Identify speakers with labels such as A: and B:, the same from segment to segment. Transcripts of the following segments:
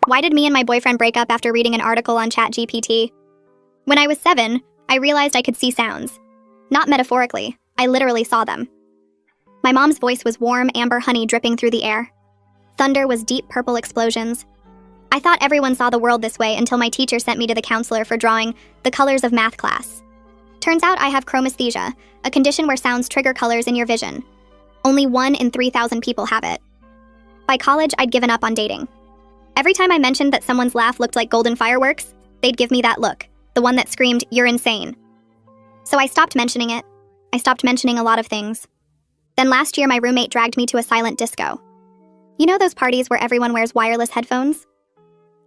A: Why did me and my boyfriend break up after reading an article on ChatGPT? When I was 7, I realized I could see sounds. Not metaphorically, I literally saw them. My mom's voice was warm amber honey dripping through the air. Thunder was deep purple explosions. I thought everyone saw the world this way until my teacher sent me to the counselor for drawing the colors of math class. Turns out I have chromesthesia, a condition where sounds trigger colors in your vision. Only 1 in 3,000 people have it. By college, I'd given up on dating. Every time I mentioned that someone's laugh looked like golden fireworks, they'd give me that look, the one that screamed, "You're insane." So I stopped mentioning it. I stopped mentioning a lot of things. Then last year, my roommate dragged me to a silent disco. You know those parties where everyone wears wireless headphones?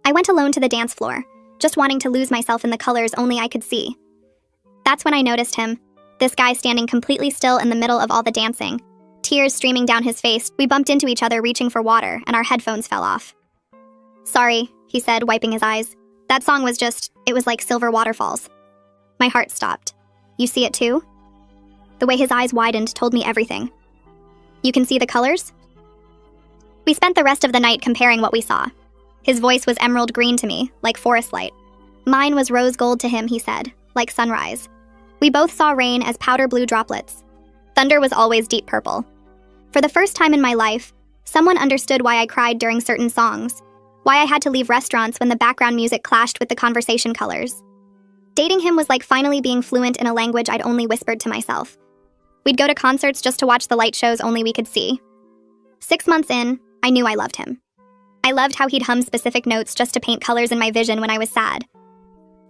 A: I went alone to the dance floor, just wanting to lose myself in the colors only I could see. That's when I noticed him, this guy standing completely still in the middle of all the dancing. Tears streaming down his face, we bumped into each other reaching for water, and our headphones fell off. "Sorry," he said, wiping his eyes. "That song was it was like silver waterfalls." My heart stopped. "You see it too?" The way his eyes widened told me everything. "You can see the colors?" We spent the rest of the night comparing what we saw. His voice was emerald green to me, like forest light. Mine was rose gold to him, he said, like sunrise. We both saw rain as powder blue droplets. Thunder was always deep purple. For the first time in my life, someone understood why I cried during certain songs, why I had to leave restaurants when the background music clashed with the conversation colors. Dating him was like finally being fluent in a language I'd only whispered to myself. We'd go to concerts just to watch the light shows only we could see. 6 months in, I knew I loved him. I loved how he'd hum specific notes just to paint colors in my vision when I was sad.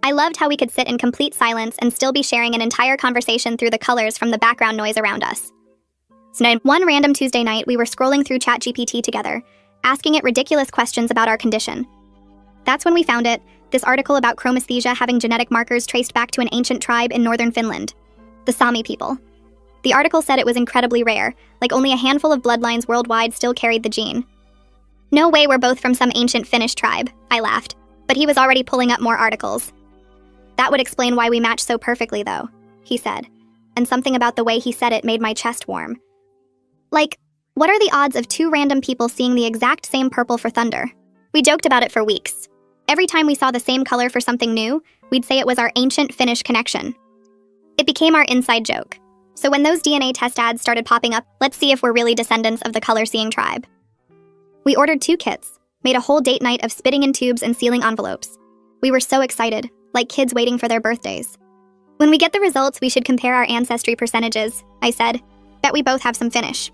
A: I loved how we could sit in complete silence and still be sharing an entire conversation through the colors from the background noise around us. So one random Tuesday night, we were scrolling through ChatGPT together, asking it ridiculous questions about our condition. That's when we found it, this article about chromesthesia having genetic markers traced back to an ancient tribe in northern Finland, the Sami people. The article said it was incredibly rare, like only a handful of bloodlines worldwide still carried the gene. "No way we're both from some ancient Finnish tribe," I laughed, but he was already pulling up more articles. "That would explain why we match so perfectly, though," he said, and something about the way he said it made my chest warm. Like, what are the odds of 2 random people seeing the exact same purple for thunder? We joked about it for weeks. Every time we saw the same color for something new, we'd say it was our ancient Finnish connection. It became our inside joke. So when those DNA test ads started popping up, let's see if we're really descendants of the color-seeing tribe. We ordered 2 kits, made a whole date night of spitting in tubes and sealing envelopes. We were so excited, like kids waiting for their birthdays. "When we get the results, we should compare our ancestry percentages," I said. "Bet we both have some Finnish."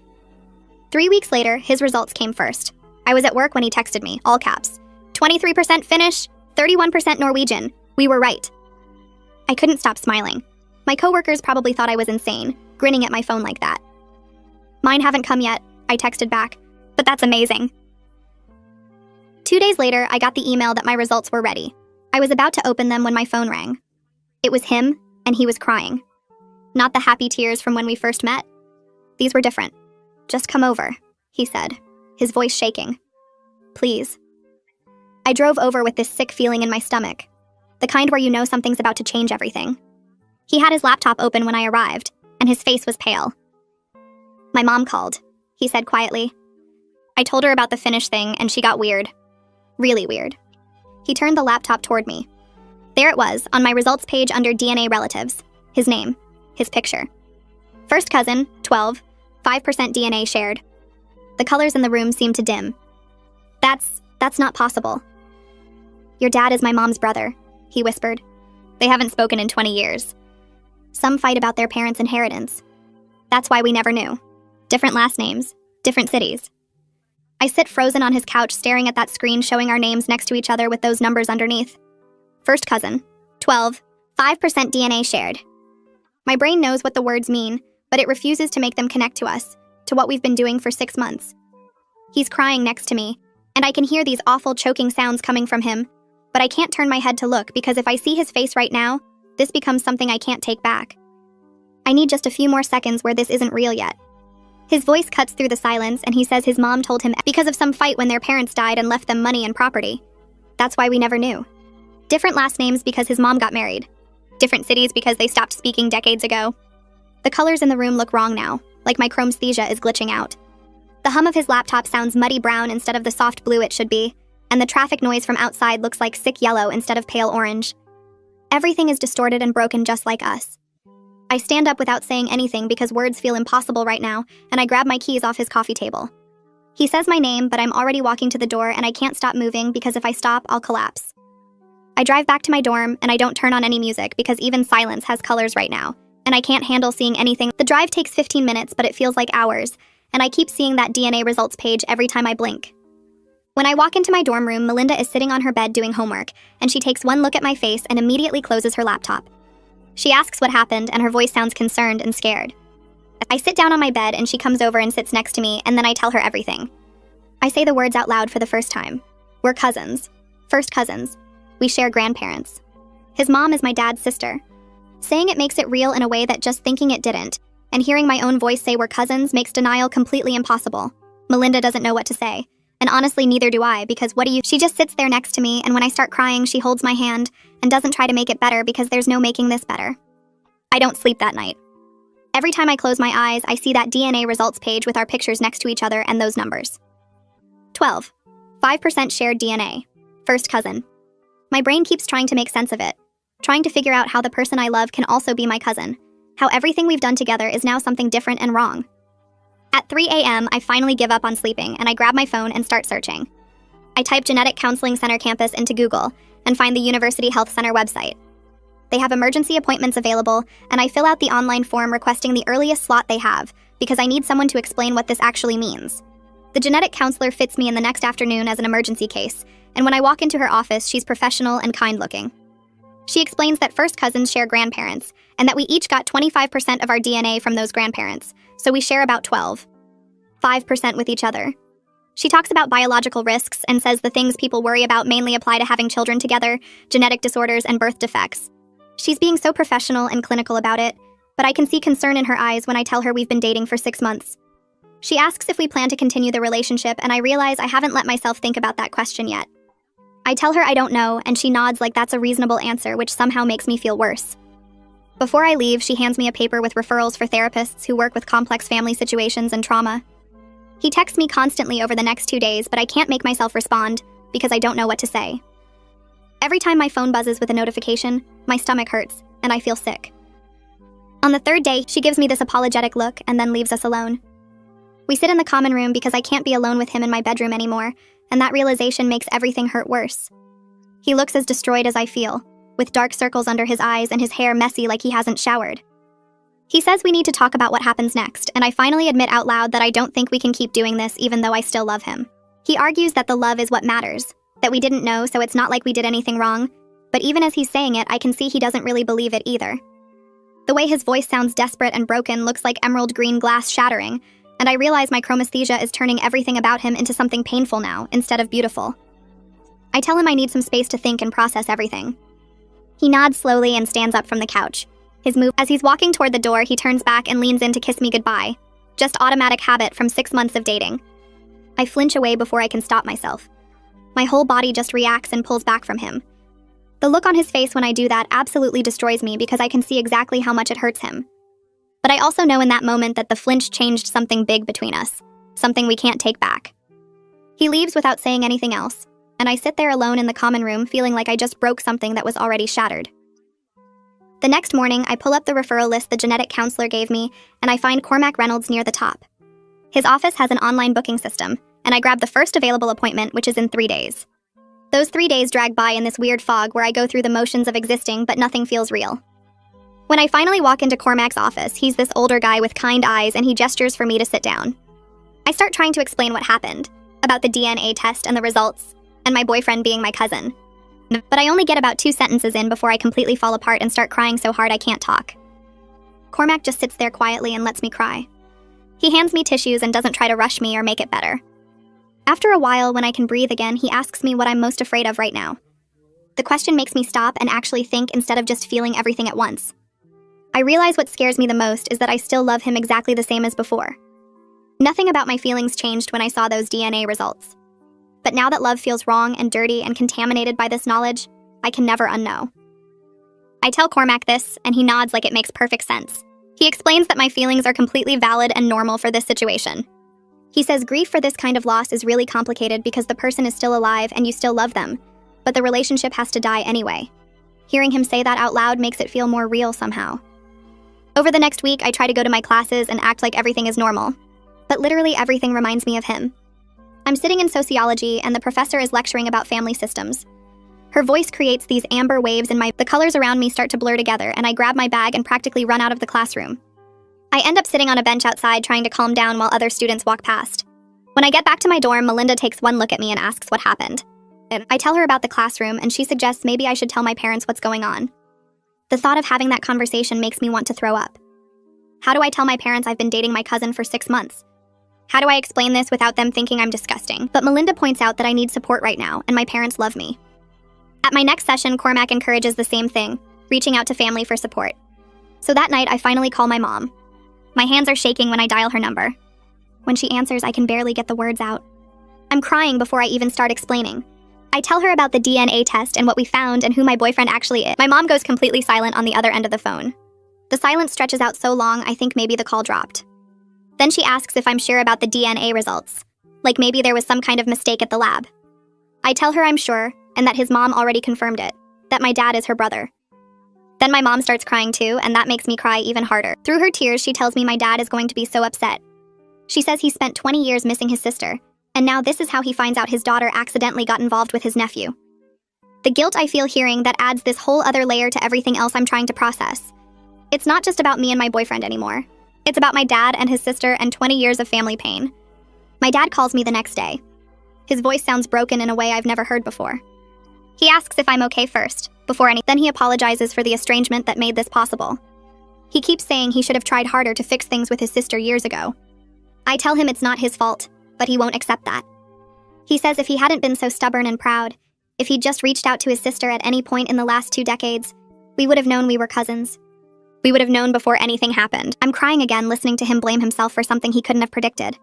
A: 3 weeks later, his results came first. I was at work when he texted me, all caps. 23% Finnish, 31% Norwegian. We were right. I couldn't stop smiling. My coworkers probably thought I was insane, grinning at my phone like that. "Mine haven't come yet," I texted back, "but that's amazing." 2 days later, I got the email that my results were ready. I was about to open them when my phone rang. It was him, and he was crying. Not the happy tears from when we first met. These were different. "Just come over," he said, his voice shaking. "Please." I drove over with this sick feeling in my stomach, the kind where you know something's about to change everything. He had his laptop open when I arrived, and his face was pale. "My mom called," he said quietly. "I told her about the Finnish thing, and she got weird. Really weird." He turned the laptop toward me. There it was, on my results page under DNA relatives. His name, his picture. First cousin, 12, 5% DNA shared. The colors in the room seemed to dim. That's not possible." "Your dad is my mom's brother," he whispered. "They haven't spoken in 20 years. Some fight about their parents' inheritance. That's why we never knew. Different last names, different cities." I sit frozen on his couch staring at that screen showing our names next to each other with those numbers underneath. First cousin, 12, 5% DNA shared. My brain knows what the words mean, but it refuses to make them connect to us, to what we've been doing for 6 months. He's crying next to me, and I can hear these awful choking sounds coming from him, but I can't turn my head to look because if I see his face right now, this becomes something I can't take back. I need just a few more seconds where this isn't real yet. His voice cuts through the silence and he says his mom told him because of some fight when their parents died and left them money and property. That's why we never knew. Different last names because his mom got married. Different cities because they stopped speaking decades ago. The colors in the room look wrong now, like my chromesthesia is glitching out. The hum of his laptop sounds muddy brown instead of the soft blue it should be. and the traffic noise from outside looks like sick yellow instead of pale orange. Everything is distorted and broken just like us. I stand up without saying anything because words feel impossible right now, and I grab my keys off his coffee table. He says my name, but I'm already walking to the door and I can't stop moving because if I stop, I'll collapse. I drive back to my dorm and I don't turn on any music because even silence has colors right now, and I can't handle seeing anything. The drive takes 15 minutes, but it feels like hours, and I keep seeing that DNA results page every time I blink. When I walk into my dorm room, Melinda is sitting on her bed doing homework, and she takes one look at my face and immediately closes her laptop. She asks what happened, and her voice sounds concerned and scared. I sit down on my bed, and she comes over and sits next to me, and then I tell her everything. I say the words out loud for the first time. We're cousins. First cousins. We share grandparents. His mom is my dad's sister. Saying it makes it real in a way that just thinking it didn't, and hearing my own voice say we're cousins makes denial completely impossible. Melinda doesn't know what to say. And honestly, neither do I, because she just sits there next to me, and when I start crying, she holds my hand and doesn't try to make it better because there's no making this better. I don't sleep that night. Every time I close my eyes, I see that DNA results page with our pictures next to each other and those numbers. 12. 5% shared DNA. First cousin. My brain keeps trying to make sense of it, trying to figure out how the person I love can also be my cousin, how everything we've done together is now something different and wrong. At 3 a.m., I finally give up on sleeping, and I grab my phone and start searching. I type Genetic Counseling Center campus into Google and find the University Health Center website. They have emergency appointments available, and I fill out the online form requesting the earliest slot they have because I need someone to explain what this actually means. The genetic counselor fits me in the next afternoon as an emergency case, and when I walk into her office, she's professional and kind-looking. She explains that first cousins share grandparents, and that we each got 25% of our DNA from those grandparents, so we share about 5% with each other. She talks about biological risks and says the things people worry about mainly apply to having children together, genetic disorders, and birth defects. She's being so professional and clinical about it, but I can see concern in her eyes when I tell her we've been dating for 6 months. She asks if we plan to continue the relationship, and I realize I haven't let myself think about that question yet. I tell her I don't know, and she nods like that's a reasonable answer, which somehow makes me feel worse. Before I leave, she hands me a paper with referrals for therapists who work with complex family situations and trauma. He texts me constantly over the next 2 days, but I can't make myself respond because I don't know what to say. Every time my phone buzzes with a notification, my stomach hurts, and I feel sick. On the 3rd day, she gives me this apologetic look and then leaves us alone. We sit in the common room because I can't be alone with him in my bedroom anymore, and that realization makes everything hurt worse. He looks as destroyed as I feel, with dark circles under his eyes and his hair messy like he hasn't showered. He says we need to talk about what happens next, and I finally admit out loud that I don't think we can keep doing this even though I still love him. He argues that the love is what matters, that we didn't know so it's not like we did anything wrong, but even as he's saying it, I can see he doesn't really believe it either. The way his voice sounds desperate and broken looks like emerald green glass shattering, and I realize my chromesthesia is turning everything about him into something painful now, instead of beautiful. I tell him I need some space to think and process everything. He nods slowly and stands up from the couch. As he's walking toward the door, he turns back and leans in to kiss me goodbye. Just automatic habit from 6 months of dating. I flinch away before I can stop myself. My whole body just reacts and pulls back from him. The look on his face when I do that absolutely destroys me because I can see exactly how much it hurts him. But I also know in that moment that the flinch changed something big between us, something we can't take back. He leaves without saying anything else, and I sit there alone in the common room feeling like I just broke something that was already shattered. The next morning, I pull up the referral list the genetic counselor gave me, and I find Cormac Reynolds near the top. His office has an online booking system, and I grab the first available appointment, which is in 3 days. Those 3 days drag by in this weird fog where I go through the motions of existing, but nothing feels real. When I finally walk into Cormac's office, he's this older guy with kind eyes, and he gestures for me to sit down. I start trying to explain what happened, about the DNA test and the results, and my boyfriend being my cousin. But I only get about 2 sentences in before I completely fall apart and start crying so hard I can't talk. Cormac just sits there quietly and lets me cry. He hands me tissues and doesn't try to rush me or make it better. After a while, when I can breathe again, he asks me what I'm most afraid of right now. The question makes me stop and actually think instead of just feeling everything at once. I realize what scares me the most is that I still love him exactly the same as before. Nothing about my feelings changed when I saw those DNA results. But now that love feels wrong and dirty and contaminated by this knowledge, I can never unknow. I tell Cormac this, and he nods like it makes perfect sense. He explains that my feelings are completely valid and normal for this situation. He says grief for this kind of loss is really complicated because the person is still alive and you still love them, but the relationship has to die anyway. Hearing him say that out loud makes it feel more real somehow. Over the next week, I try to go to my classes and act like everything is normal, but literally everything reminds me of him. I'm sitting in sociology and the professor is lecturing about family systems. Her voice creates these amber waves and the colors around me start to blur together, and I grab my bag and practically run out of the classroom. I end up sitting on a bench outside trying to calm down while other students walk past. When I get back to my dorm, Melinda takes one look at me and asks what happened. I tell her about the classroom and she suggests maybe I should tell my parents what's going on. The thought of having that conversation makes me want to throw up. How do I tell my parents I've been dating my cousin for 6 months? How do I explain this without them thinking I'm disgusting? But Melinda points out that I need support right now and my parents love me. At my next session, Cormac encourages the same thing, reaching out to family for support. So that night, I finally call my mom. My hands are shaking when I dial her number. When she answers, I can barely get the words out. I'm crying before I even start explaining. I tell her about the DNA test and what we found and who my boyfriend actually is. My mom goes completely silent on the other end of the phone. The silence stretches out so long, I think maybe the call dropped. Then she asks if I'm sure about the DNA results, like maybe there was some kind of mistake at the lab. I tell her I'm sure, and that his mom already confirmed it, that my dad is her brother. Then my mom starts crying too, and that makes me cry even harder. Through her tears, she tells me my dad is going to be so upset. She says he spent 20 years missing his sister, and now this is how he finds out his daughter accidentally got involved with his nephew. The guilt I feel hearing that adds this whole other layer to everything else I'm trying to process. It's not just about me and my boyfriend anymore. It's about my dad and his sister and 20 years of family pain. My dad calls me the next day. His voice sounds broken in a way I've never heard before. He asks if I'm okay first, then he apologizes for the estrangement that made this possible. He keeps saying he should have tried harder to fix things with his sister years ago. I tell him it's not his fault, but he won't accept that. He says if he hadn't been so stubborn and proud, if he'd just reached out to his sister at any point in the last 2 decades, we would have known we were cousins. We would have known before anything happened. I'm crying again listening to him blame himself for something he couldn't have predicted.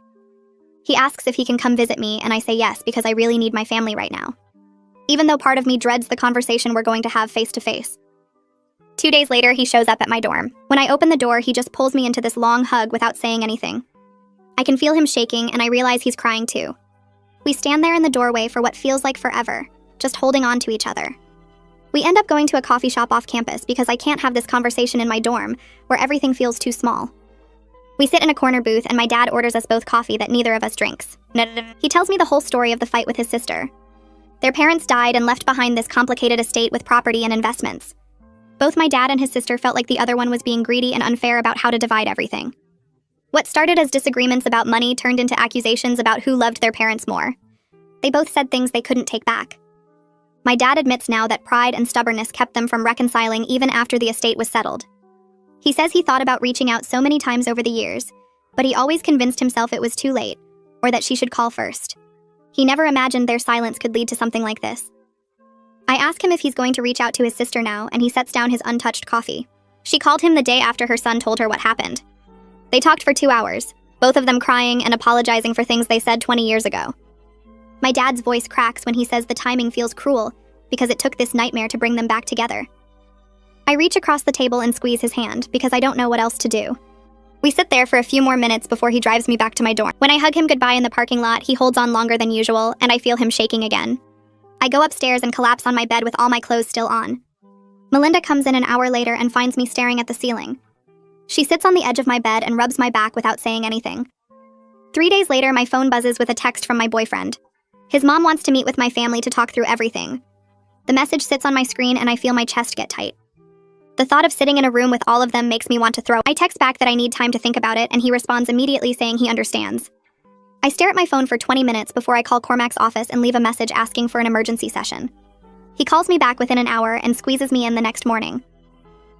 A: He asks if he can come visit me, and I say yes because I really need my family right now. Even though part of me dreads the conversation we're going to have face to face. 2 days later, he shows up at my dorm. When I open the door, he just pulls me into this long hug without saying anything. I can feel him shaking, and I realize he's crying too. We stand there in the doorway for what feels like forever, just holding on to each other. We end up going to a coffee shop off campus because I can't have this conversation in my dorm, where everything feels too small. We sit in a corner booth, and my dad orders us both coffee that neither of us drinks. He tells me the whole story of the fight with his sister. Their parents died and left behind this complicated estate with property and investments. Both my dad and his sister felt like the other one was being greedy and unfair about how to divide everything. What started as disagreements about money turned into accusations about who loved their parents more. They both said things they couldn't take back. My dad admits now that pride and stubbornness kept them from reconciling even after the estate was settled. He says he thought about reaching out so many times over the years, but he always convinced himself it was too late, or that she should call first. He never imagined their silence could lead to something like this. I ask him if he's going to reach out to his sister now, and he sets down his untouched coffee. She called him the day after her son told her what happened. They talked for 2 hours, both of them crying and apologizing for things they said 20 years ago. My dad's voice cracks when he says the timing feels cruel because it took this nightmare to bring them back together. I reach across the table and squeeze his hand because I don't know what else to do. We sit there for a few more minutes before he drives me back to my dorm. When I hug him goodbye in the parking lot, he holds on longer than usual, and I feel him shaking again. I go upstairs and collapse on my bed with all my clothes still on. Melinda comes in an hour later and finds me staring at the ceiling. She sits on the edge of my bed and rubs my back without saying anything. 3 days later, my phone buzzes with a text from my boyfriend. His mom wants to meet with my family to talk through everything. The message sits on my screen and I feel my chest get tight. The thought of sitting in a room with all of them makes me want to throw. I text back that I need time to think about it, and he responds immediately saying he understands. I stare at my phone for 20 minutes before I call Cormac's office and leave a message asking for an emergency session. He calls me back within an hour and squeezes me in the next morning.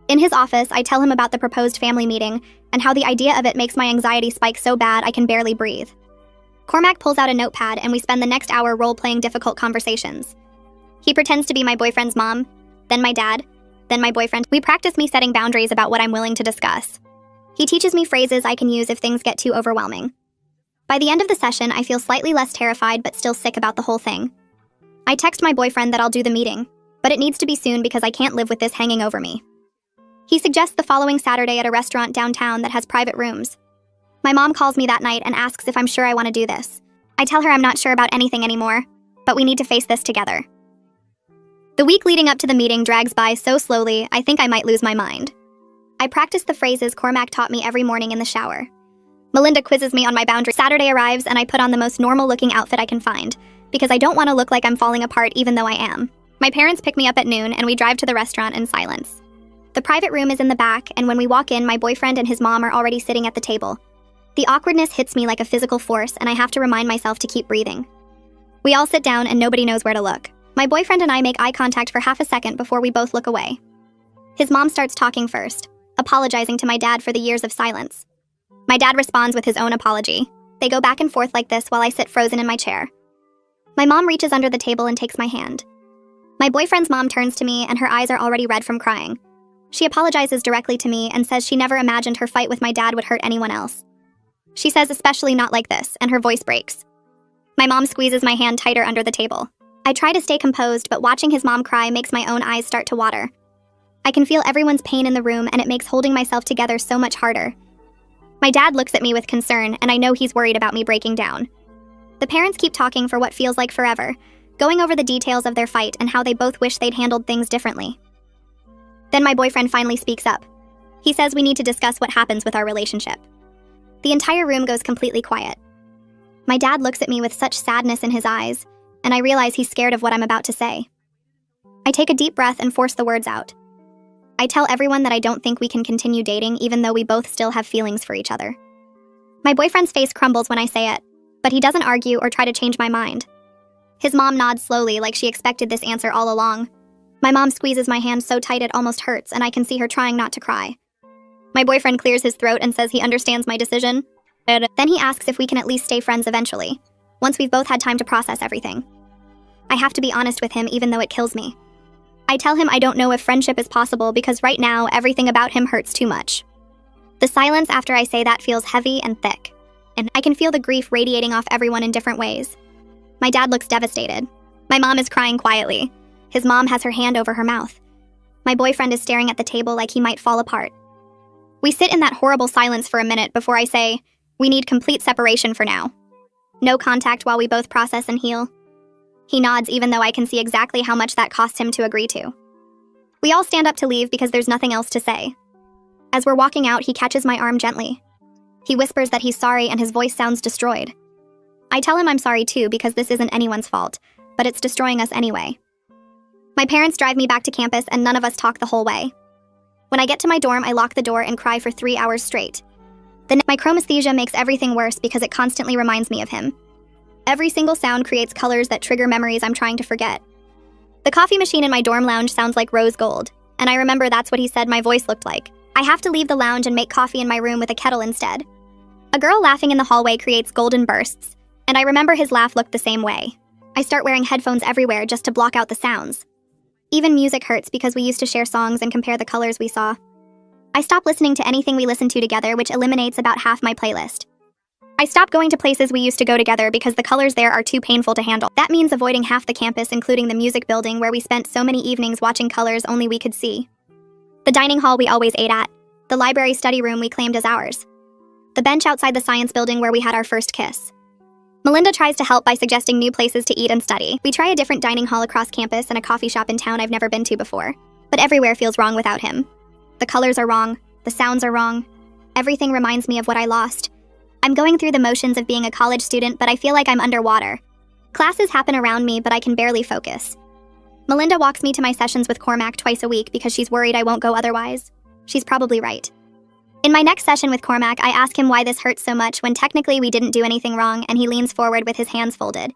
A: In his office, I tell him about the proposed family meeting and how the idea of it makes my anxiety spike so bad I can barely breathe. Cormac pulls out a notepad and we spend the next hour role-playing difficult conversations. He pretends to be my boyfriend's mom, then my dad, then my boyfriend. We practice me setting boundaries about what I'm willing to discuss. He teaches me phrases I can use if things get too overwhelming. By the end of the session, I feel slightly less terrified but still sick about the whole thing. I text my boyfriend that I'll do the meeting, but it needs to be soon because I can't live with this hanging over me. He suggests the following Saturday at a restaurant downtown that has private rooms. My mom calls me that night and asks if I'm sure I want to do this. I tell her I'm not sure about anything anymore, but we need to face this together. The week leading up to the meeting drags by so slowly, I think I might lose my mind. I practice the phrases Cormac taught me every morning in the shower. Melinda quizzes me on my boundaries. Saturday arrives and I put on the most normal-looking outfit I can find, because I don't want to look like I'm falling apart even though I am. My parents pick me up at noon and we drive to the restaurant in silence. The private room is in the back, and when we walk in, my boyfriend and his mom are already sitting at the table. The awkwardness hits me like a physical force, and I have to remind myself to keep breathing. We all sit down and nobody knows where to look. My boyfriend and I make eye contact for half a second before we both look away. His mom starts talking first, apologizing to my dad for the years of silence. My dad responds with his own apology. They go back and forth like this while I sit frozen in my chair. My mom reaches under the table and takes my hand. My boyfriend's mom turns to me and her eyes are already red from crying. She apologizes directly to me and says she never imagined her fight with my dad would hurt anyone else. She says especially not like this, and her voice breaks. My mom squeezes my hand tighter under the table. I try to stay composed, but watching his mom cry makes my own eyes start to water. I can feel everyone's pain in the room, and it makes holding myself together so much harder. My dad looks at me with concern, and I know he's worried about me breaking down. The parents keep talking for what feels like forever, going over the details of their fight and how they both wish they'd handled things differently. Then my boyfriend finally speaks up. He says we need to discuss what happens with our relationship. The entire room goes completely quiet. My dad looks at me with such sadness in his eyes, and I realize he's scared of what I'm about to say. I take a deep breath and force the words out. I tell everyone that I don't think we can continue dating even though we both still have feelings for each other. My boyfriend's face crumbles when I say it, but he doesn't argue or try to change my mind. His mom nods slowly like she expected this answer all along. My mom squeezes my hand so tight it almost hurts, and I can see her trying not to cry. My boyfriend clears his throat and says he understands my decision. Then he asks if we can at least stay friends eventually, once we've both had time to process everything. I have to be honest with him even though it kills me. I tell him I don't know if friendship is possible because right now everything about him hurts too much. The silence after I say that feels heavy and thick, and I can feel the grief radiating off everyone in different ways. My dad looks devastated. My mom is crying quietly. His mom has her hand over her mouth. My boyfriend is staring at the table like he might fall apart. We sit in that horrible silence for a minute before I say, we need complete separation for now. No contact while we both process and heal. He nods even though I can see exactly how much that cost him to agree to. We all stand up to leave because there's nothing else to say. As we're walking out, he catches my arm gently. He whispers that he's sorry and his voice sounds destroyed. I tell him I'm sorry too because this isn't anyone's fault, but it's destroying us anyway. My parents drive me back to campus and none of us talk the whole way. When I get to my dorm, I lock the door and cry for 3 hours straight. Then my chromesthesia makes everything worse because it constantly reminds me of him. Every single sound creates colors that trigger memories I'm trying to forget. The coffee machine in my dorm lounge sounds like rose gold, and I remember that's what he said my voice looked like. I have to leave the lounge and make coffee in my room with a kettle instead. A girl laughing in the hallway creates golden bursts, and I remember his laugh looked the same way. I start wearing headphones everywhere just to block out the sounds. Even music hurts because we used to share songs and compare the colors we saw. I stop listening to anything we listened to together, which eliminates about half my playlist. I stop going to places we used to go together because the colors there are too painful to handle. That means avoiding half the campus, including the music building where we spent so many evenings watching colors only we could see. The dining hall we always ate at. The library study room we claimed as ours. The bench outside the science building where we had our first kiss. Melinda tries to help by suggesting new places to eat and study. We try a different dining hall across campus and a coffee shop in town I've never been to before. But everywhere feels wrong without him. The colors are wrong. The sounds are wrong. Everything reminds me of what I lost. I'm going through the motions of being a college student, but I feel like I'm underwater. Classes happen around me, but I can barely focus. Melinda walks me to my sessions with Cormac twice a week because she's worried I won't go otherwise. She's probably right. In my next session with Cormac, I ask him why this hurts so much when technically we didn't do anything wrong, and he leans forward with his hands folded.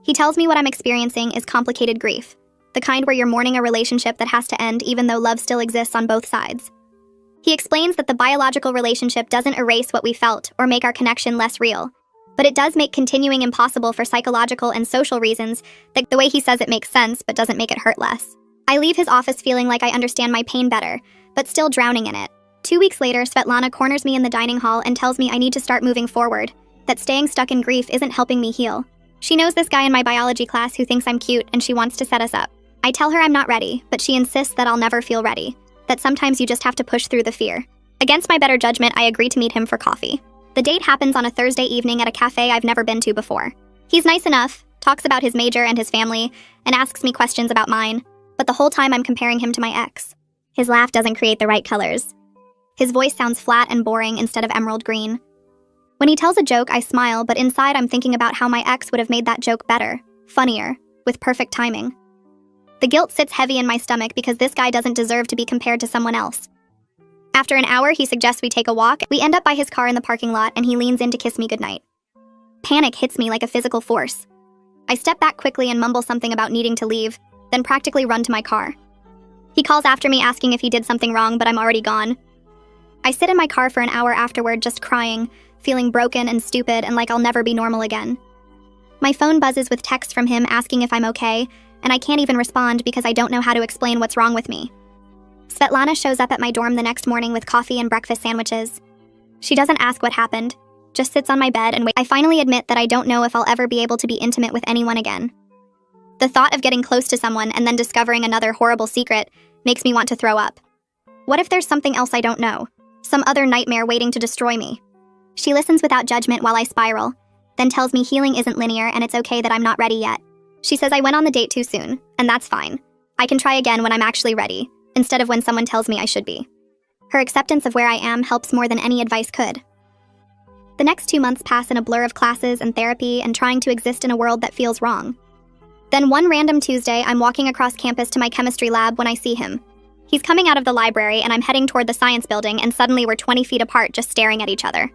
A: He tells me what I'm experiencing is complicated grief, the kind where you're mourning a relationship that has to end even though love still exists on both sides. He explains that the biological relationship doesn't erase what we felt or make our connection less real, but it does make continuing impossible for psychological and social reasons that the way he says it makes sense but doesn't make it hurt less. I leave his office feeling like I understand my pain better, but still drowning in it. 2 weeks later, Svetlana corners me in the dining hall and tells me I need to start moving forward, that staying stuck in grief isn't helping me heal. She knows this guy in my biology class who thinks I'm cute and she wants to set us up. I tell her I'm not ready, but she insists that I'll never feel ready, that sometimes you just have to push through the fear. Against my better judgment, I agree to meet him for coffee. The date happens on a Thursday evening at a cafe I've never been to before. He's nice enough, talks about his major and his family, and asks me questions about mine, but the whole time I'm comparing him to my ex. His laugh doesn't create the right colors. His voice sounds flat and boring instead of emerald green. When he tells a joke, I smile, but inside I'm thinking about how my ex would have made that joke better, funnier, with perfect timing. The guilt sits heavy in my stomach because this guy doesn't deserve to be compared to someone else. After an hour, he suggests we take a walk. We end up by his car in the parking lot, and he leans in to kiss me goodnight. Panic hits me like a physical force. I step back quickly and mumble something about needing to leave, then practically run to my car. He calls after me asking if he did something wrong, but I'm already gone. I sit in my car for an hour afterward just crying, feeling broken and stupid and like I'll never be normal again. My phone buzzes with texts from him asking if I'm okay, and I can't even respond because I don't know how to explain what's wrong with me. Svetlana shows up at my dorm the next morning with coffee and breakfast sandwiches. She doesn't ask what happened, just sits on my bed and waits. I finally admit that I don't know if I'll ever be able to be intimate with anyone again. The thought of getting close to someone and then discovering another horrible secret makes me want to throw up. What if there's something else I don't know? Some other nightmare waiting to destroy me? She listens without judgment while I spiral, then tells me healing isn't linear and it's okay that I'm not ready yet. She says I went on the date too soon, and that's fine. I can try again when I'm actually ready, instead of when someone tells me I should be. Her acceptance of where I am helps more than any advice could. The next 2 months pass in a blur of classes and therapy and trying to exist in a world that feels wrong. Then one random Tuesday, I'm walking across campus to my chemistry lab when I see him. He's coming out of the library and I'm heading toward the science building, and suddenly we're 20 feet apart just staring at each other.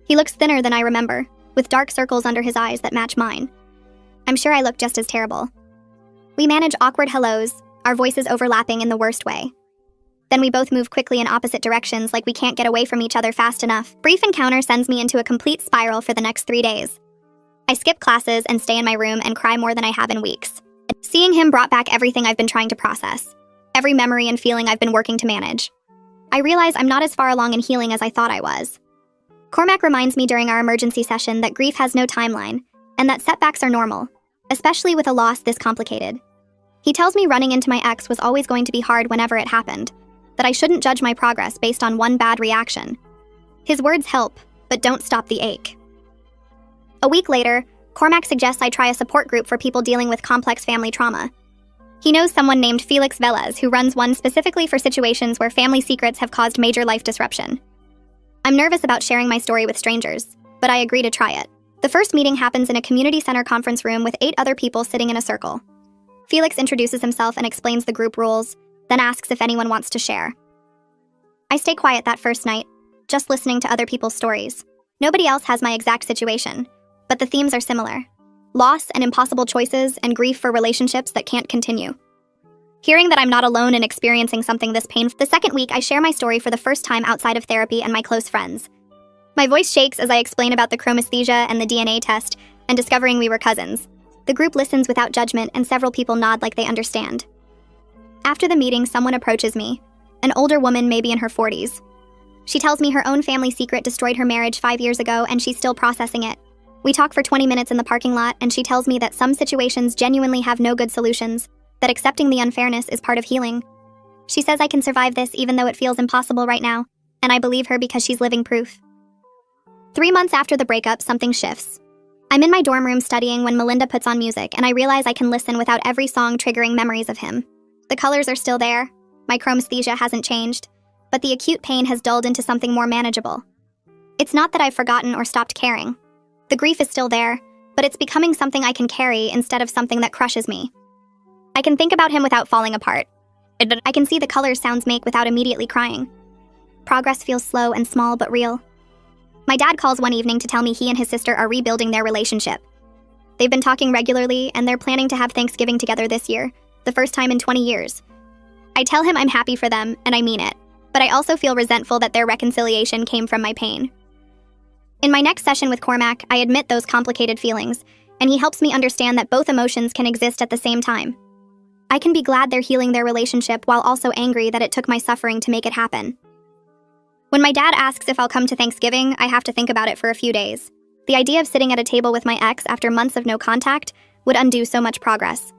A: He looks thinner than I remember, with dark circles under his eyes that match mine. I'm sure I look just as terrible. We manage awkward hellos, our voices overlapping in the worst way. Then we both move quickly in opposite directions like we can't get away from each other fast enough. Brief encounter sends me into a complete spiral for the next 3 days. I skip classes and stay in my room and cry more than I have in weeks. Seeing him brought back everything I've been trying to process, every memory and feeling I've been working to manage. I realize I'm not as far along in healing as I thought I was. Cormac reminds me during our emergency session that grief has no timeline, and that setbacks are normal, especially with a loss this complicated. He tells me running into my ex was always going to be hard whenever it happened, that I shouldn't judge my progress based on one bad reaction. His words help, but don't stop the ache. A week later, Cormac suggests I try a support group for people dealing with complex family trauma. He knows someone named Felix Velez who runs one specifically for situations where family secrets have caused major life disruption. I'm nervous about sharing my story with strangers, but I agree to try it. The first meeting happens in a community center conference room with 8 other people sitting in a circle. Felix introduces himself and explains the group rules, then asks if anyone wants to share. I stay quiet that first night, just listening to other people's stories. Nobody else has my exact situation, but the themes are similar. Loss and impossible choices and grief for relationships that can't continue. Hearing that I'm not alone in experiencing something this painful, the second week I share my story for the first time outside of therapy and my close friends. My voice shakes as I explain about the chromesthesia and the DNA test and discovering we were cousins. The group listens without judgment and several people nod like they understand. After the meeting, someone approaches me, an older woman maybe in her 40s. She tells me her own family secret destroyed her marriage 5 years ago and she's still processing it. We talk for 20 minutes in the parking lot and she tells me that some situations genuinely have no good solutions, that accepting the unfairness is part of healing. She says I can survive this even though it feels impossible right now, and I believe her because she's living proof. 3 months after the breakup, something shifts. I'm in my dorm room studying when Melinda puts on music, and I realize I can listen without every song triggering memories of him. The colors are still there, my chromesthesia hasn't changed, but the acute pain has dulled into something more manageable. It's not that I've forgotten or stopped caring. The grief is still there, but it's becoming something I can carry instead of something that crushes me. I can think about him without falling apart. I can see the colors sounds make without immediately crying. Progress feels slow and small but real. My dad calls one evening to tell me he and his sister are rebuilding their relationship. They've been talking regularly, and they're planning to have Thanksgiving together this year, the first time in 20 years. I tell him I'm happy for them, and I mean it, but I also feel resentful that their reconciliation came from my pain. In my next session with Cormac, I admit those complicated feelings, and he helps me understand that both emotions can exist at the same time. I can be glad they're healing their relationship while also angry that it took my suffering to make it happen. When my dad asks if I'll come to Thanksgiving, I have to think about it for a few days. The idea of sitting at a table with my ex after months of no contact would undo so much progress.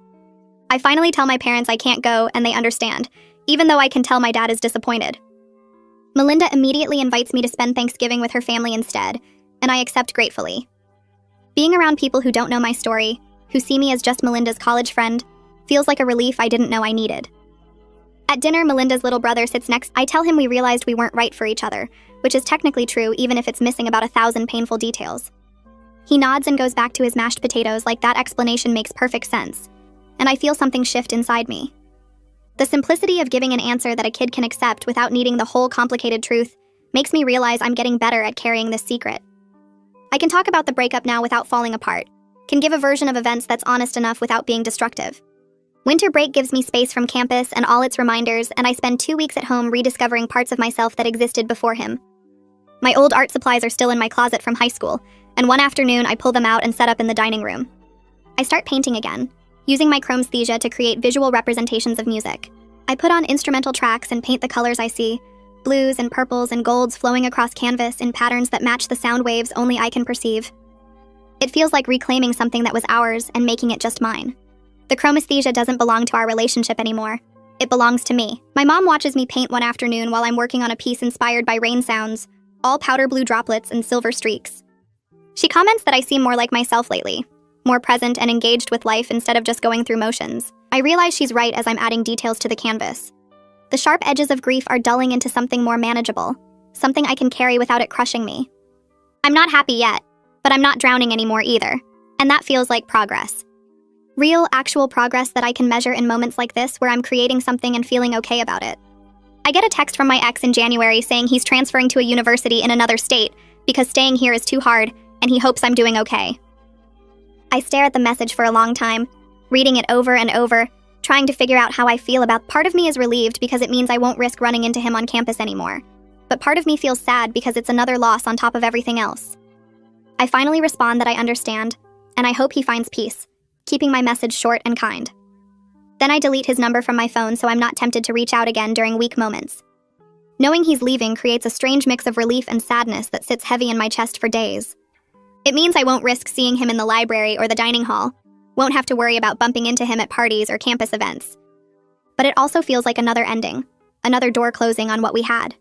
A: I finally tell my parents I can't go, and they understand, even though I can tell my dad is disappointed. Melinda immediately invites me to spend Thanksgiving with her family instead, and I accept gratefully. Being around people who don't know my story, who see me as just Melinda's college friend, feels like a relief I didn't know I needed. At dinner, Melinda's little brother sits next. I tell him we realized we weren't right for each other, which is technically true even if it's missing about 1,000 painful details. He nods and goes back to his mashed potatoes like that explanation makes perfect sense, and I feel something shift inside me. The simplicity of giving an answer that a kid can accept without needing the whole complicated truth makes me realize I'm getting better at carrying this secret. I can talk about the breakup now without falling apart, can give a version of events that's honest enough without being destructive. Winter break gives me space from campus and all its reminders, and I spend 2 weeks at home rediscovering parts of myself that existed before him. My old art supplies are still in my closet from high school, and one afternoon I pull them out and set up in the dining room. I start painting again, using my chromesthesia to create visual representations of music. I put on instrumental tracks and paint the colors I see, blues and purples and golds flowing across canvas in patterns that match the sound waves only I can perceive. It feels like reclaiming something that was ours and making it just mine. The chromesthesia doesn't belong to our relationship anymore. It belongs to me. My mom watches me paint one afternoon while I'm working on a piece inspired by rain sounds, all powder blue droplets and silver streaks. She comments that I seem more like myself lately, more present and engaged with life instead of just going through motions. I realize she's right as I'm adding details to the canvas. The sharp edges of grief are dulling into something more manageable, something I can carry without it crushing me. I'm not happy yet, but I'm not drowning anymore either, and that feels like progress. Real, actual progress that I can measure in moments like this where I'm creating something and feeling okay about it. I get a text from my ex in January saying he's transferring to a university in another state because staying here is too hard and he hopes I'm doing okay. I stare at the message for a long time, reading it over and over, trying to figure out how I feel about. Part of me is relieved because it means I won't risk running into him on campus anymore. But part of me feels sad because it's another loss on top of everything else. I finally respond that I understand, and I hope he finds peace, keeping my message short and kind. Then I delete his number from my phone so I'm not tempted to reach out again during weak moments. Knowing he's leaving creates a strange mix of relief and sadness that sits heavy in my chest for days. It means I won't risk seeing him in the library or the dining hall, won't have to worry about bumping into him at parties or campus events. But it also feels like another ending, another door closing on what we had.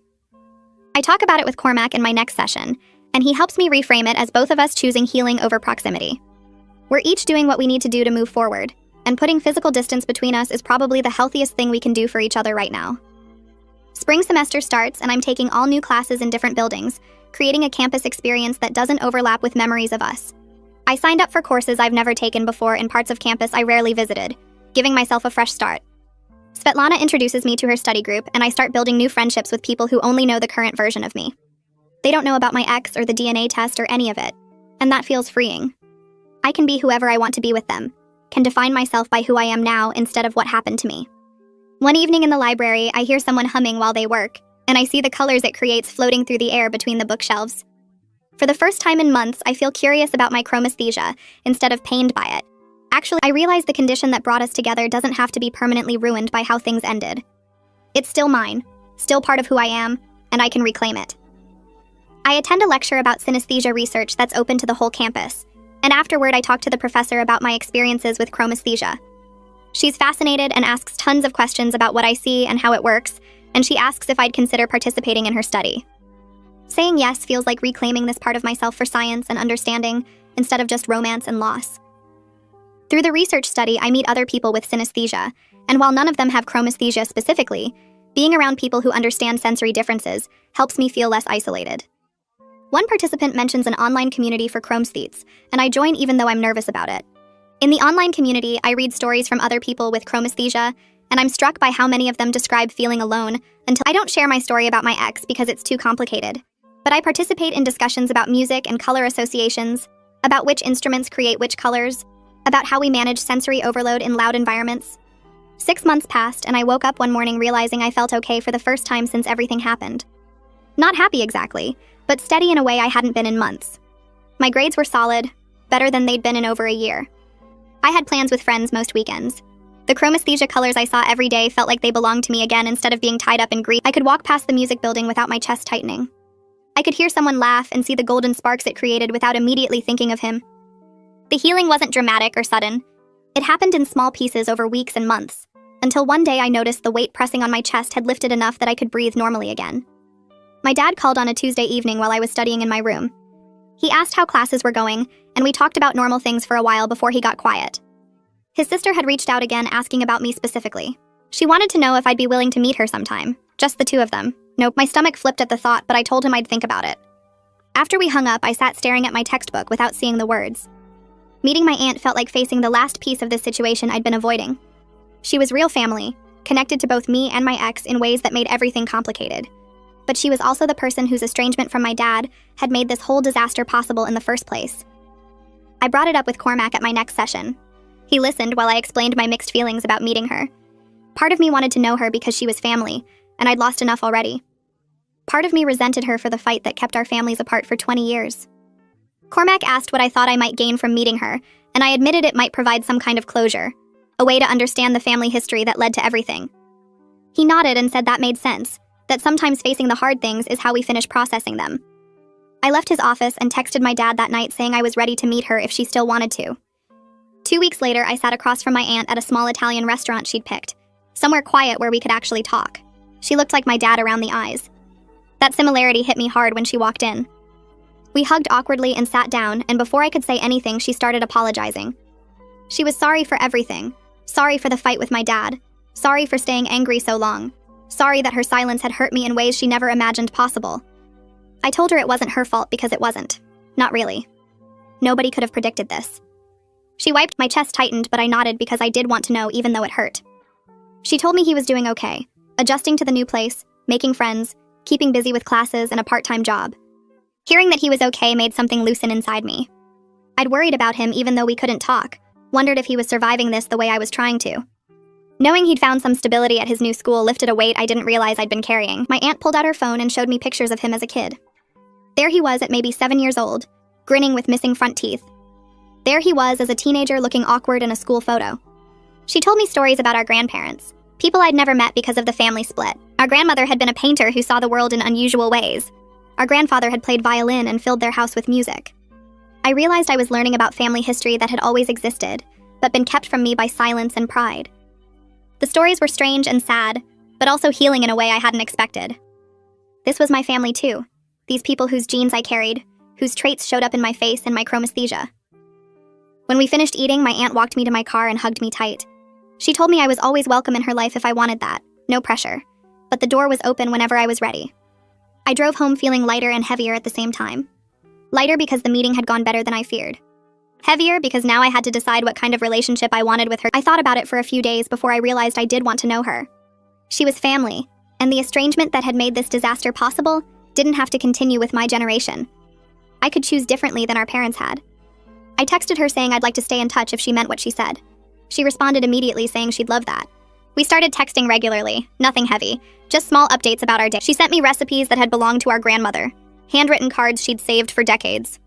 A: I talk about it with Cormac in my next session, and he helps me reframe it as both of us choosing healing over proximity. We're each doing what we need to do to move forward, and putting physical distance between us is probably the healthiest thing we can do for each other right now. Spring semester starts, and I'm taking all new classes in different buildings, creating a campus experience that doesn't overlap with memories of us. I signed up for courses I've never taken before in parts of campus I rarely visited, giving myself a fresh start. Svetlana introduces me to her study group, and I start building new friendships with people who only know the current version of me. They don't know about my ex or the DNA test or any of it, and that feels freeing. I can be whoever I want to be with them, can define myself by who I am now instead of what happened to me. One evening in the library, I hear someone humming while they work, and I see the colors it creates floating through the air between the bookshelves. For the first time in months, I feel curious about my chromesthesia instead of pained by it. Actually, I realize the condition that brought us together doesn't have to be permanently ruined by how things ended. It's still mine, still part of who I am, and I can reclaim it. I attend a lecture about synesthesia research that's open to the whole campus, and afterward I talk to the professor about my experiences with chromesthesia. She's fascinated and asks tons of questions about what I see and how it works, and she asks if I'd consider participating in her study. Saying yes feels like reclaiming this part of myself for science and understanding, instead of just romance and loss. Through the research study, I meet other people with synesthesia, and while none of them have chromesthesia specifically, being around people who understand sensory differences helps me feel less isolated. One participant mentions an online community for chromesthetes, and I join even though I'm nervous about it. In the online community, I read stories from other people with chromesthesia, and I'm struck by how many of them describe feeling alone. Until I don't share my story about my ex because it's too complicated. But I participate in discussions about music and color associations, about which instruments create which colors, about how we manage sensory overload in loud environments. 6 months passed, and I woke up one morning realizing I felt okay for the first time since everything happened. Not happy exactly, but steady in a way I hadn't been in months. My grades were solid, better than they'd been in over a year. I had plans with friends most weekends. The chromesthesia colors I saw every day felt like they belonged to me again instead of being tied up in grief. I could walk past the music building without my chest tightening. I could hear someone laugh and see the golden sparks it created without immediately thinking of him. The healing wasn't dramatic or sudden. It happened in small pieces over weeks and months, until one day I noticed the weight pressing on my chest had lifted enough that I could breathe normally again. My dad called on a Tuesday evening while I was studying in my room. He asked how classes were going, and we talked about normal things for a while before he got quiet. His sister had reached out again asking about me specifically. She wanted to know if I'd be willing to meet her sometime. Just the two of them. Nope, my stomach flipped at the thought, but I told him I'd think about it. After we hung up, I sat staring at my textbook without seeing the words. Meeting my aunt felt like facing the last piece of this situation I'd been avoiding. She was real family, connected to both me and my ex in ways that made everything complicated. But she was also the person whose estrangement from my dad had made this whole disaster possible in the first place. I brought it up with Cormac at my next session. He listened while I explained my mixed feelings about meeting her. Part of me wanted to know her because she was family, and I'd lost enough already. Part of me resented her for the fight that kept our families apart for 20 years. Cormac asked what I thought I might gain from meeting her, and I admitted it might provide some kind of closure, a way to understand the family history that led to everything. He nodded and said that made sense, that sometimes facing the hard things is how we finish processing them. I left his office and texted my dad that night saying I was ready to meet her if she still wanted to. 2 weeks later, I sat across from my aunt at a small Italian restaurant she'd picked, somewhere quiet where we could actually talk. She looked like my dad around the eyes. That similarity hit me hard when she walked in. We hugged awkwardly and sat down, and before I could say anything, she started apologizing. She was sorry for everything. Sorry for the fight with my dad. Sorry for staying angry so long. Sorry that her silence had hurt me in ways she never imagined possible. I told her it wasn't her fault because it wasn't. Not really. Nobody could have predicted this. She wiped, my chest tightened, but I nodded because I did want to know even though it hurt. She told me he was doing okay, adjusting to the new place, making friends, keeping busy with classes and a part-time job. Hearing that he was okay made something loosen inside me. I'd worried about him even though we couldn't talk, wondered if he was surviving this the way I was trying to. Knowing he'd found some stability at his new school lifted a weight I didn't realize I'd been carrying. My aunt pulled out her phone and showed me pictures of him as a kid. There he was at maybe 7 years old, grinning with missing front teeth. There he was as a teenager looking awkward in a school photo. She told me stories about our grandparents, people I'd never met because of the family split. Our grandmother had been a painter who saw the world in unusual ways. Our grandfather had played violin and filled their house with music. I realized I was learning about family history that had always existed, but been kept from me by silence and pride. The stories were strange and sad, but also healing in a way I hadn't expected. This was my family too, these people whose genes I carried, whose traits showed up in my face and my chromesthesia. When we finished eating, my aunt walked me to my car and hugged me tight. She told me I was always welcome in her life if I wanted that, no pressure, but the door was open whenever I was ready. I drove home feeling lighter and heavier at the same time. Lighter because the meeting had gone better than I feared. Heavier because now I had to decide what kind of relationship I wanted with her. I thought about it for a few days before I realized I did want to know her. She was family, and the estrangement that had made this disaster possible didn't have to continue with my generation. I could choose differently than our parents had. I texted her saying I'd like to stay in touch if she meant what she said. She responded immediately saying she'd love that. We started texting regularly, nothing heavy, just small updates about our day. She sent me recipes that had belonged to our grandmother, handwritten cards she'd saved for decades.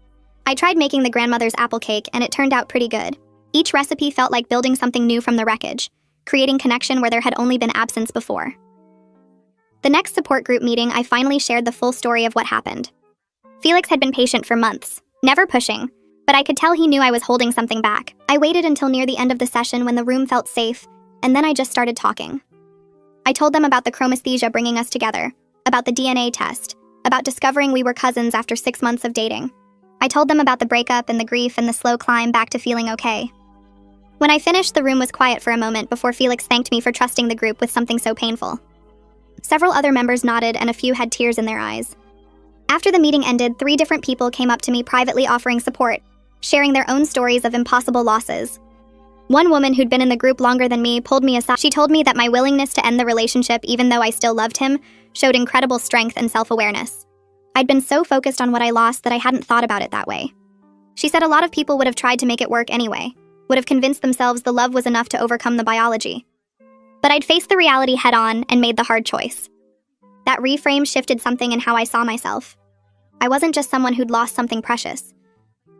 A: I tried making the grandmother's apple cake, and it turned out pretty good. Each recipe felt like building something new from the wreckage, creating connection where there had only been absence before. The next support group meeting, I finally shared the full story of what happened. Felix had been patient for months, never pushing, but I could tell he knew I was holding something back. I waited until near the end of the session when the room felt safe, and then I just started talking. I told them about the chromesthesia bringing us together, about the DNA test, about discovering we were cousins after 6 months of dating. I told them about the breakup and the grief and the slow climb back to feeling okay. When I finished, the room was quiet for a moment before Felix thanked me for trusting the group with something so painful. Several other members nodded and a few had tears in their eyes. After the meeting ended, 3 different people came up to me privately offering support, sharing their own stories of impossible losses. One woman who'd been in the group longer than me pulled me aside. She told me that my willingness to end the relationship, even though I still loved him, showed incredible strength and self-awareness. I'd been so focused on what I lost that I hadn't thought about it that way. She said a lot of people would have tried to make it work anyway, would have convinced themselves the love was enough to overcome the biology. But I'd faced the reality head-on and made the hard choice. That reframe shifted something in how I saw myself. I wasn't just someone who'd lost something precious.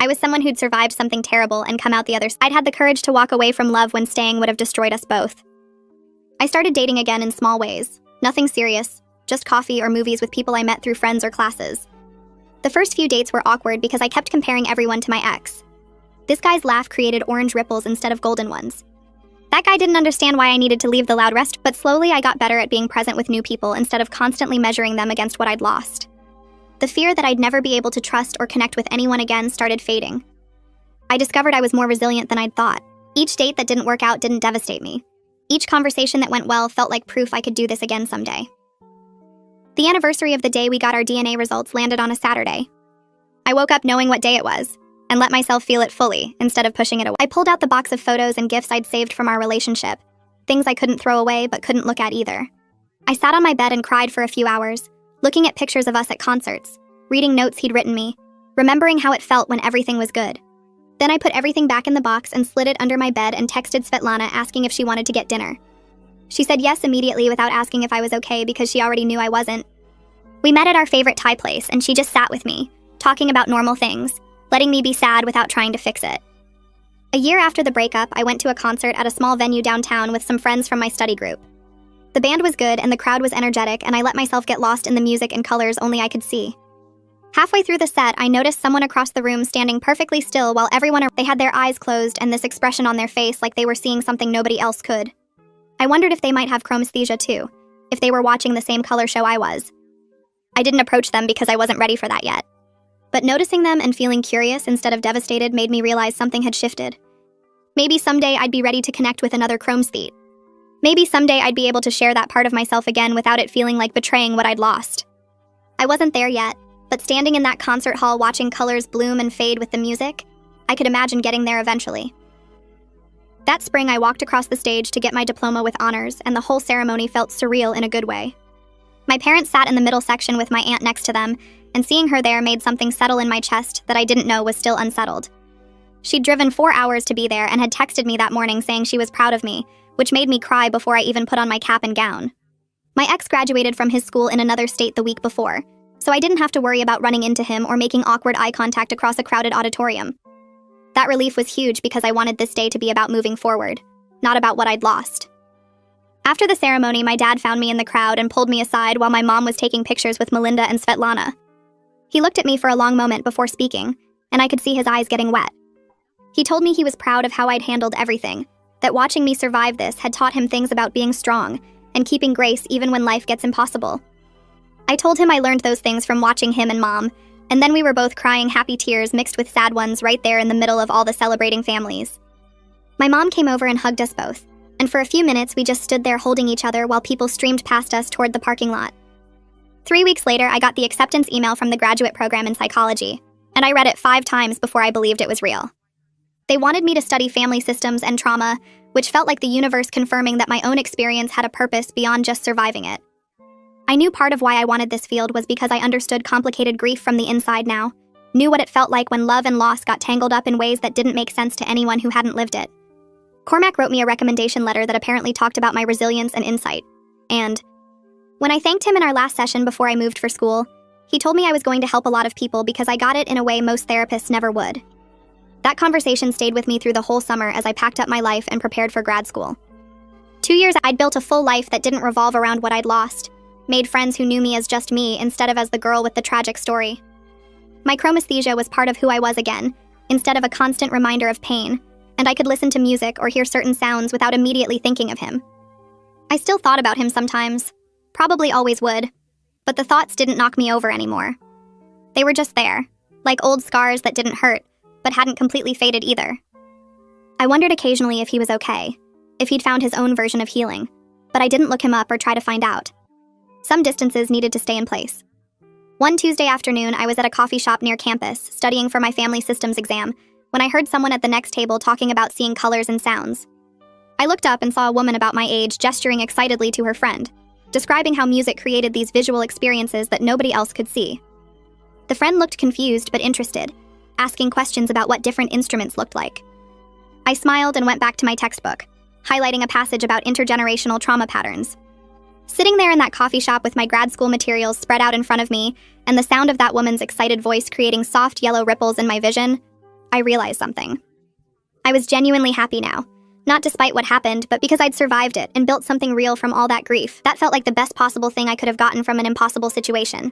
A: I was someone who'd survived something terrible and come out the other side. I'd had the courage to walk away from love when staying would have destroyed us both. I started dating again in small ways. Nothing serious, just coffee or movies with people I met through friends or classes. The first few dates were awkward because I kept comparing everyone to my ex. This guy's laugh created orange ripples instead of golden ones. That guy didn't understand why I needed to leave the loud rest, but slowly I got better at being present with new people instead of constantly measuring them against what I'd lost. The fear that I'd never be able to trust or connect with anyone again started fading. I discovered I was more resilient than I'd thought. Each date that didn't work out didn't devastate me. Each conversation that went well felt like proof I could do this again someday. The anniversary of the day we got our DNA results landed on a Saturday. I woke up knowing what day it was, and let myself feel it fully, instead of pushing it away. I pulled out the box of photos and gifts I'd saved from our relationship, things I couldn't throw away but couldn't look at either. I sat on my bed and cried for a few hours, looking at pictures of us at concerts, reading notes he'd written me, remembering how it felt when everything was good. Then I put everything back in the box and slid it under my bed and texted Svetlana asking if she wanted to get dinner. She said yes immediately without asking if I was okay because she already knew I wasn't. We met at our favorite Thai place and she just sat with me, talking about normal things, letting me be sad without trying to fix it. A year after the breakup, I went to a concert at a small venue downtown with some friends from my study group. The band was good and the crowd was energetic, and I let myself get lost in the music and colors only I could see. Halfway through the set, I noticed someone across the room standing perfectly still while they had their eyes closed and this expression on their face like they were seeing something nobody else could. I wondered if they might have chromesthesia too, if they were watching the same color show I was. I didn't approach them because I wasn't ready for that yet. But noticing them and feeling curious instead of devastated made me realize something had shifted. Maybe someday I'd be ready to connect with another chromesthete. Maybe someday I'd be able to share that part of myself again without it feeling like betraying what I'd lost. I wasn't there yet, but standing in that concert hall watching colors bloom and fade with the music, I could imagine getting there eventually. That spring, I walked across the stage to get my diploma with honors, and the whole ceremony felt surreal in a good way. My parents sat in the middle section with my aunt next to them, and seeing her there made something settle in my chest that I didn't know was still unsettled. She'd driven 4 hours to be there and had texted me that morning saying she was proud of me, which made me cry before I even put on my cap and gown. My ex graduated from his school in another state the week before, so I didn't have to worry about running into him or making awkward eye contact across a crowded auditorium. That relief was huge because I wanted this day to be about moving forward, not about what I'd lost. After the ceremony, my dad found me in the crowd and pulled me aside while my mom was taking pictures with Melinda and Svetlana. He looked at me for a long moment before speaking, and I could see his eyes getting wet. He told me he was proud of how I'd handled everything, that watching me survive this had taught him things about being strong and keeping grace even when life gets impossible. I told him I learned those things from watching him and Mom, and then we were both crying happy tears mixed with sad ones right there in the middle of all the celebrating families. My mom came over and hugged us both, and for a few minutes we just stood there holding each other while people streamed past us toward the parking lot. 3 weeks later, I got the acceptance email from the graduate program in psychology, and I read it 5 times before I believed it was real. They wanted me to study family systems and trauma, which felt like the universe confirming that my own experience had a purpose beyond just surviving it. I knew part of why I wanted this field was because I understood complicated grief from the inside now, knew what it felt like when love and loss got tangled up in ways that didn't make sense to anyone who hadn't lived it. Cormac wrote me a recommendation letter that apparently talked about my resilience and insight, and when I thanked him in our last session before I moved for school, he told me I was going to help a lot of people because I got it in a way most therapists never would. That conversation stayed with me through the whole summer as I packed up my life and prepared for grad school. 2 years, I'd built a full life that didn't revolve around what I'd lost, made friends who knew me as just me instead of as the girl with the tragic story. My chromesthesia was part of who I was again, instead of a constant reminder of pain, and I could listen to music or hear certain sounds without immediately thinking of him. I still thought about him sometimes. Probably always would, but the thoughts didn't knock me over anymore. They were just there, like old scars that didn't hurt, but hadn't completely faded either. I wondered occasionally if he was okay, if he'd found his own version of healing, but I didn't look him up or try to find out. Some distances needed to stay in place. One Tuesday afternoon, I was at a coffee shop near campus, studying for my family systems exam, when I heard someone at the next table talking about seeing colors and sounds. I looked up and saw a woman about my age gesturing excitedly to her friend, describing how music created these visual experiences that nobody else could see. The friend looked confused but interested, asking questions about what different instruments looked like. I smiled and went back to my textbook, highlighting a passage about intergenerational trauma patterns. Sitting there in that coffee shop with my grad school materials spread out in front of me, and the sound of that woman's excited voice creating soft yellow ripples in my vision, I realized something. I was genuinely happy now. Not despite what happened, but because I'd survived it and built something real from all that grief. That felt like the best possible thing I could have gotten from an impossible situation.